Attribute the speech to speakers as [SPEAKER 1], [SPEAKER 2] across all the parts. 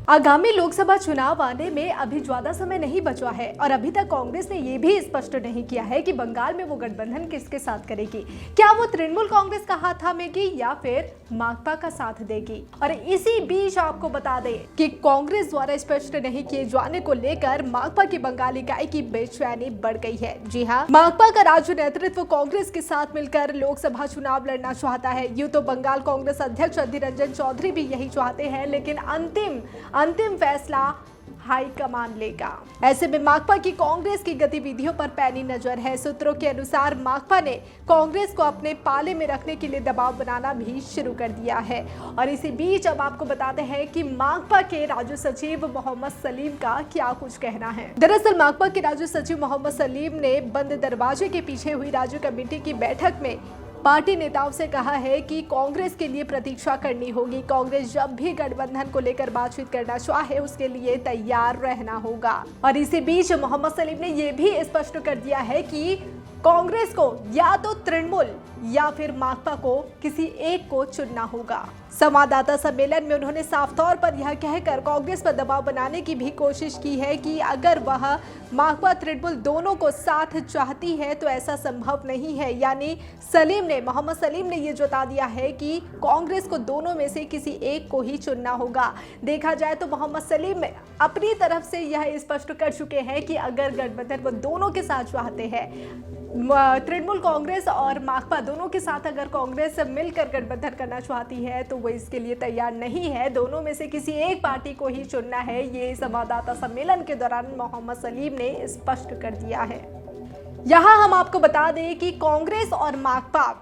[SPEAKER 1] आगामी लोकसभा चुनाव आने में अभी ज्यादा समय नहीं बचा है और अभी तक कांग्रेस ने यह भी स्पष्ट नहीं किया है कि बंगाल में वो गठबंधन किसके साथ करेगी। क्या वो तृणमूल कांग्रेस का हाथ थामेगी या फिर माकपा का साथ देगी। और इसी बीच आपको बता दें कि कांग्रेस द्वारा स्पष्ट नहीं किए जाने को लेकर माकपा की बंगाल इकाई की बेचैनी बढ़ गई है। जी हाँ, माकपा का राज्य नेतृत्व कांग्रेस के साथ मिलकर लोकसभा चुनाव लड़ना चाहता है। यूं तो बंगाल कांग्रेस अध्यक्ष अधीर रंजन चौधरी भी यही चाहते हैं, लेकिन अंतिम फैसला हाईकमान लेगा। ऐसे में माकपा की कांग्रेस की गतिविधियों पर पैनी नजर है। सूत्रों के अनुसार माकपा ने कांग्रेस को अपने पाले में रखने के लिए दबाव बनाना भी शुरू कर दिया है। और इसी बीच अब आपको बताते हैं कि माकपा के राज्य सचिव मोहम्मद सलीम का क्या कुछ कहना है। दरअसल माकपा के राज्य सचिव मोहम्मद सलीम ने बंद दरवाजे के पीछे हुई राज्य कमेटी की बैठक में पार्टी नेताओं से कहा है कि कांग्रेस के लिए प्रतीक्षा करनी होगी। कांग्रेस जब भी गठबंधन को लेकर बातचीत करना चाहे उसके लिए तैयार रहना होगा। और इसी बीच मोहम्मद सलीम ने यह भी स्पष्ट कर दिया है कि कांग्रेस को या तो तृणमूल या फिर माकपा को किसी एक को चुनना होगा। संवाददाता सम्मेलन में उन्होंने साफ तौर पर यह कहकर कांग्रेस पर दबाव बनाने की भी कोशिश की है कि अगर वह माकपा तृणमूल दोनों को साथ चाहती है तो ऐसा संभव नहीं है। यानी मोहम्मद सलीम ने यह जता दिया है कि कांग्रेस को दोनों में से किसी एक को ही चुनना होगा। देखा जाए तो मोहम्मद सलीम अपनी तरफ से यह स्पष्ट कर चुके हैं कि अगर गठबंधन वो दोनों के साथ चाहते हैं, तृणमूल कांग्रेस और माकपा दोनों के साथ अगर कांग्रेस मिलकर गठबंधन करना चाहती है तो वो इसके लिए तैयार नहीं है। दोनों में से किसी एक पार्टी को ही चुनना है। ये संवाददाता सम्मेलन के दौरान मोहम्मद सलीम ने स्पष्ट कर दिया है। यहाँ हम आपको बता दें कि कांग्रेस और माकपा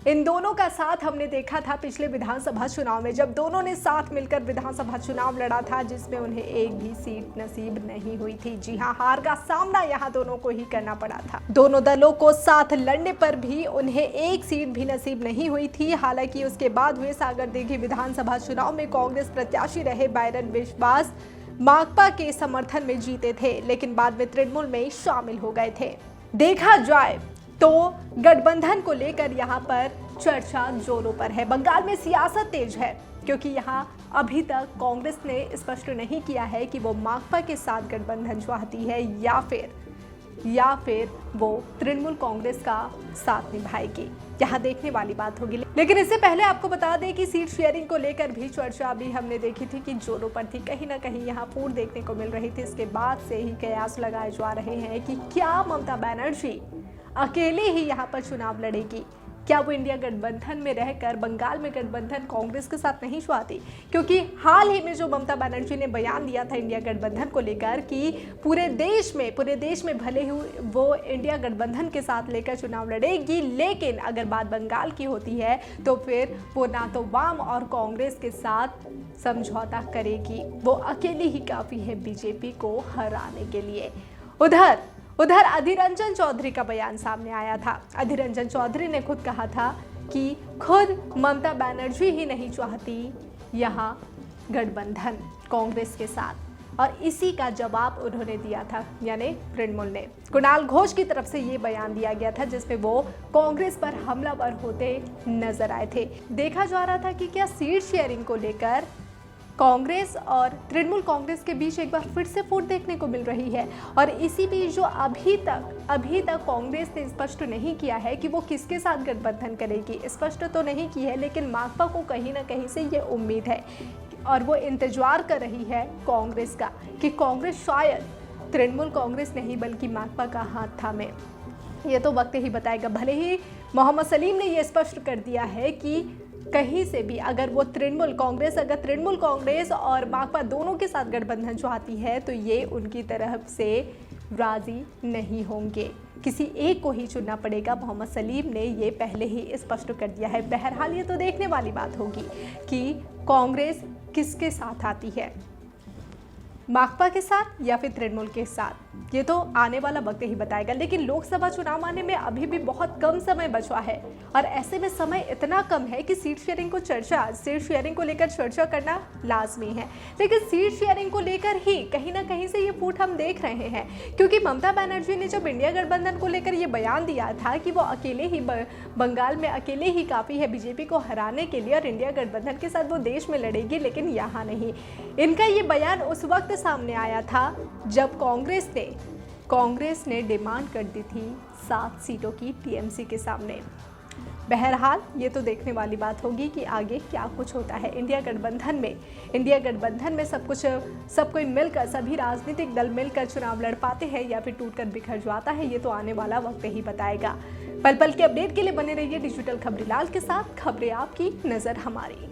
[SPEAKER 1] इन दोनों का साथ हमने देखा था पिछले विधानसभा चुनाव में, जब दोनों ने साथ मिलकर विधानसभा चुनाव लड़ा था, जिसमें उन्हें एक भी सीट नसीब नहीं हुई थी। जी हां, हार का सामना यहां दोनों को ही करना पड़ा था। दोनों दलों को साथ लड़ने पर भी उन्हें एक सीट भी नसीब नहीं हुई थी। हालांकि उसके बाद हुए सागरदिघी विधानसभा चुनाव में कांग्रेस प्रत्याशी रहे बायरन विश्वास माकपा के समर्थन में जीते थे, लेकिन बाद में तृणमूल में शामिल हो गए थे। देखा जाए तो गठबंधन को लेकर यहाँ पर चर्चा जोरों पर है। बंगाल में सियासत तेज है क्योंकि यहाँ अभी तक कांग्रेस ने स्पष्ट नहीं किया है कि वो माकपा के साथ गठबंधन चाहती है या फिर वो तृणमूल कांग्रेस का साथ निभाएगी। यहाँ देखने वाली बात होगी। लेकिन इससे पहले आपको बता दें कि सीट शेयरिंग को लेकर भी चर्चा अभी हमने देखी थी कि जोरों पर थी। कहीं ना कहीं यहाँ फूट देखने को मिल रही थी। इसके बाद से ही कयास लगाए जा रहे हैं कि क्या ममता बनर्जी अकेले ही यहाँ पर चुनाव लड़ेगी। क्या वो इंडिया गठबंधन में रहकर बंगाल में गठबंधन कांग्रेस के साथ नहीं चाहती? क्योंकि हाल ही में जो ममता बनर्जी ने बयान दिया था इंडिया गठबंधन को लेकर कि पूरे देश में भले ही वो इंडिया गठबंधन के साथ लेकर चुनाव लड़ेगी, लेकिन अगर बात बंगाल की होती है तो फिर वो ना तो वाम और कांग्रेस के साथ समझौता करेगी। वो अकेली ही काफी है बीजेपी को हराने के लिए। उधर अधीर रंजन चौधरी का बयान सामने आया था। अधीर रंजन चौधरी ने खुद कहा था कि खुद ममता बनर्जी ही नहीं चाहती यहाँ गठबंधन कांग्रेस के साथ, और इसी का जवाब उन्होंने दिया था, यानी तृणमूल ने। कुणाल घोष की तरफ से ये बयान दिया गया था जिसमें वो कांग्रेस पर हमलावर होते नजर आए थे। देखा जा रहा था कि क्या सीट शेयरिंग को लेकर कांग्रेस और तृणमूल कांग्रेस के बीच एक बार फिर से फूट देखने को मिल रही है। और इसी बीच जो अभी तक कांग्रेस ने स्पष्ट नहीं किया है कि वो किसके साथ गठबंधन करेगी, स्पष्ट तो नहीं की है, लेकिन माकपा को कहीं ना कहीं से ये उम्मीद है और वो इंतजार कर रही है कांग्रेस का कि कांग्रेस शायद तृणमूल कांग्रेस नहीं बल्कि माकपा का हाथ थामे। ये तो वक्त ही बताएगा। भले ही मोहम्मद सलीम ने ये स्पष्ट कर दिया है कि कहीं से भी अगर तृणमूल कांग्रेस और माकपा दोनों के साथ गठबंधन चाहती है तो ये उनकी तरफ से राजी नहीं होंगे, किसी एक को ही चुनना पड़ेगा। मोहम्मद सलीम ने ये पहले ही स्पष्ट कर दिया है। बहरहाल ये तो देखने वाली बात होगी कि कांग्रेस किसके साथ आती है। माकपा के साथ या फिर तृणमूल के साथ, ये तो आने वाला वक्त ही बताएगा। लेकिन लोकसभा चुनाव आने में अभी भी बहुत कम समय बचा है और ऐसे में समय इतना कम है कि सीट शेयरिंग को लेकर चर्चा करना लाजमी है। लेकिन सीट शेयरिंग को लेकर ही कहीं ना कहीं से ये फूट हम देख रहे हैं, क्योंकि ममता बनर्जी ने जब इंडिया गठबंधन को लेकर ये बयान दिया था कि वो अकेले ही बंगाल में अकेले ही काफ़ी है बीजेपी को हराने के लिए और इंडिया गठबंधन के साथ वो देश में लड़ेगी, लेकिन यहाँ नहीं। इनका ये बयान उस वक्त सामने आया था जब कांग्रेस ने डिमांड कर दी थी 7 सीटों की टीएमसी के सामने। बहरहाल ये तो देखने वाली बात होगी कि आगे क्या कुछ होता है इंडिया गठबंधन में सब कोई मिलकर, सभी राजनीतिक दल मिलकर चुनाव लड़ पाते हैं या फिर टूटकर बिखर जाता है, ये तो आने वाला वक्त ही बताएगा। पल पल के अपडेट के लिए बने रहिए डिजिटल खबरीलाल के साथ। खबरें आपकी, नजर हमारी।